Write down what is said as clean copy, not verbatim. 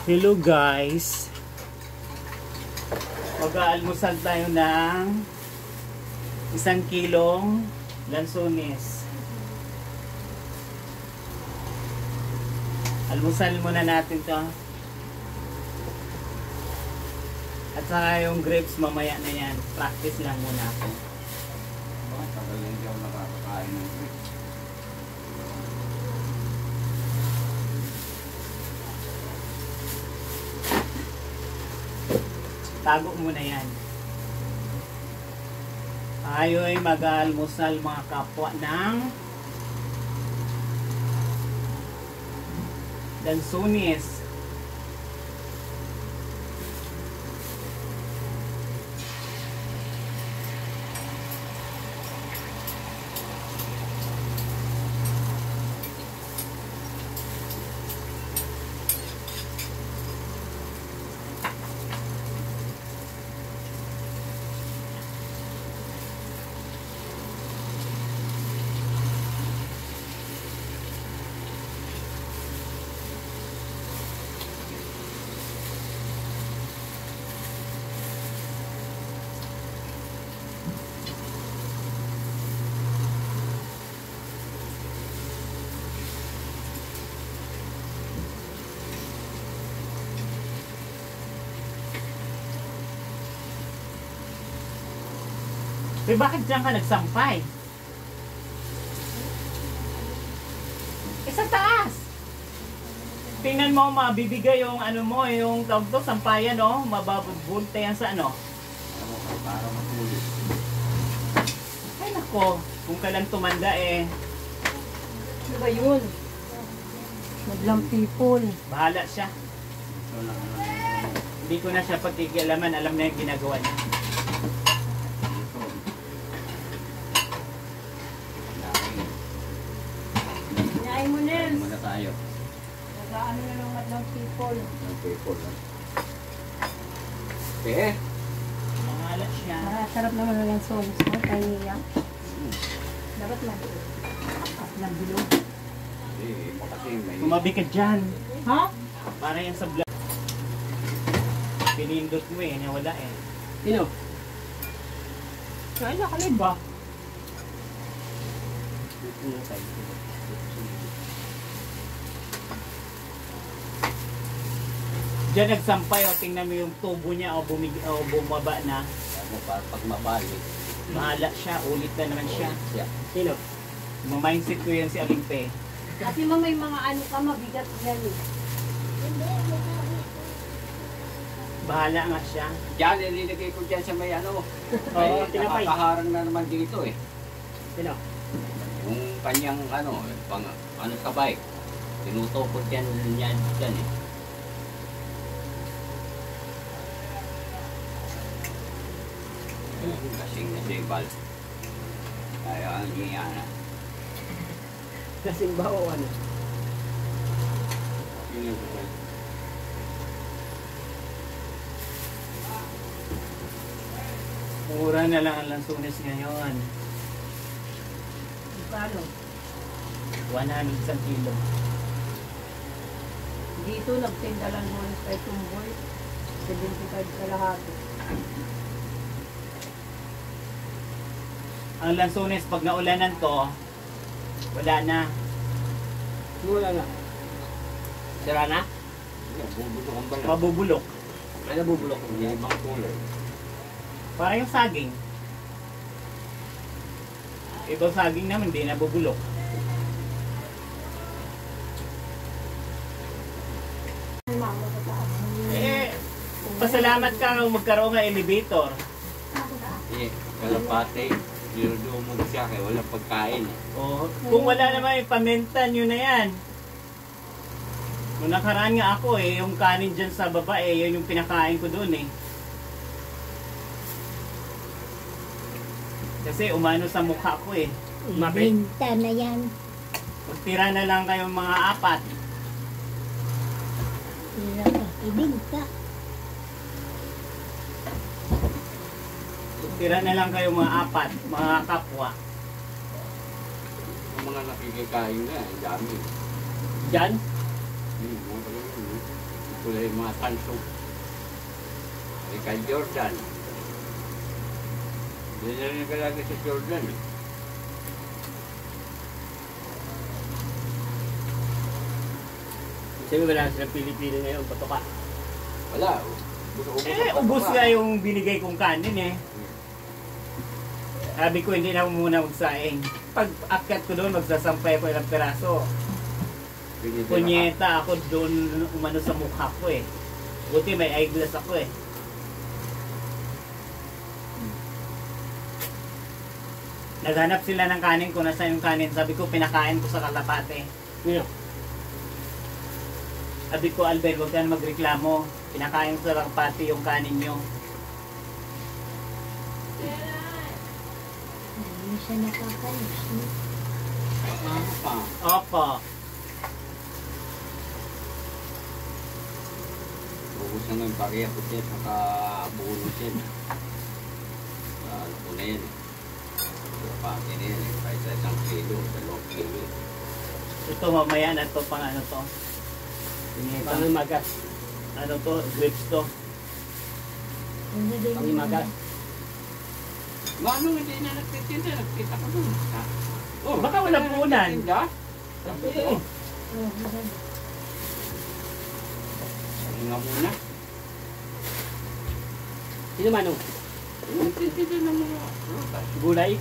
Hello guys, mag-aalmusal tayo ng 1 kilong lansones. Almusal muna natin to. At saka yung grapes mamaya na yan. Practice lang muna ako. Tagal lang hindi ako nakakakain ng grapes. Tago muna yan. Tayo ay mag-almusal mga kapwa ng lansones. Eh, bakit dyan ka nagsampay? Eh, sa taas! Tingnan mo, mabibigay yung ano mo, yung tawag to, sampayan, no? Mababunta yan sa ano? Para matulis. Ay, nako. Kung kailan tumanda, eh. Ano ba yun? Madlang people. Bahala siya. Ito lang. Hindi ko na siya pagkikialaman. Alam na yung ginagawa niya. Kinain mo, Nels. Muna tayo. Nag-ano na ng madlang people. Ng people. Eh, Bahala siya. Sarap naman na lang solos mo. Kaya niya. Dapat maliit. At nagbilog. kasi may... Tumabi ka dyan. Ha? Para yan sa vlog. Pinindot mo eh. Nawala eh. Sino? Kaya nakalib ba? Diyan nagsampay o tingnan mo yung tubo niya o, bumaba na. Pag mabalik. Bahala siya, ulit na naman siya. Sino? Mindset ko yan si Alimpe. Kasi mo may mga ano ka mabigat yan eh. Bahala nga siya. Diyan, nililagay ko dyan sa may ano. Oo, tinapay. Nakakaharang na naman dito eh. Sino? Yung kanyang ano, pang ano sa bike. Tinutupot yan niya dyan eh. Kasing nasibal. Kaya ang giyana. Kasing ba o ano? Mura na lang ang lansones ngayon. Paano? 100 sa kilo. Dito nagtinda lang mo kay Tumboy. 75 sa lahat. Ang lansones pag naulanan to, wala na. Wala na. Sira na? Bubulok ang balat. Mabubulok. Ano bubulok? Hindi ibang kulay. Para yung saging. Ibang saging naman, hindi nabubulok. Eh, pasalamat ka kung magkaroon ng elevator. Eh, kalapate. Dinudumog siya kaya walang pagkain. Oh, kung wala naman, paminta nyo na yan. Nung nakaraan nga ako eh, yung kanin dyan sa baba eh, yun yung pinakain ko doon eh. Kasi umano sa mukha ko eh. Ibenta na yan. Magtira na lang kayong mga 4. Ibenta. Tira na lang kayo mga 4, mga kapwa. Yung mga nakikikain na, ang dami. Diyan? Mga talaga yun. kulay mga tanso. Kay Jordan. Hindi na rin kalagi sa Jordan. Sabi wala silang Pilipino ngayon, patoka. Wala. Ubus nga yung binigay kong kanin eh. Sabi ko hindi na ako muna magsaing. Pag akyat ko doon, magsasampay ko ilang peraso. Punyeta ako doon umano sa mukha ko eh. Buti may eyeglass ako eh. Naghanap sila ng kanin kung nasa yung kanin. Sabi ko pinakain ko sa kalapate. Sabi ko, Albert, huwag ka na magreklamo. Pinakain ko sa kalapate yung kanin nyo. Hindi siya nakakalis. No? Ano pa? Opo. Ubus na ngayon, pareha ko siya, nakabulo siya. Ano po na yan eh. Pati na yan eh, kahit sa 1 kilo, 2 kilo. Ito mamaya na to pang ano to. Pang magas. Ano to? Grapes to. Pang magas. Mano hindi na nagtitinda, nagkita ko doon. Oh, baka walang punan. Nagtitinda? Eh, Ano nga muna? Sino man oh? Nagtitinda ng mga prutas. Gulay?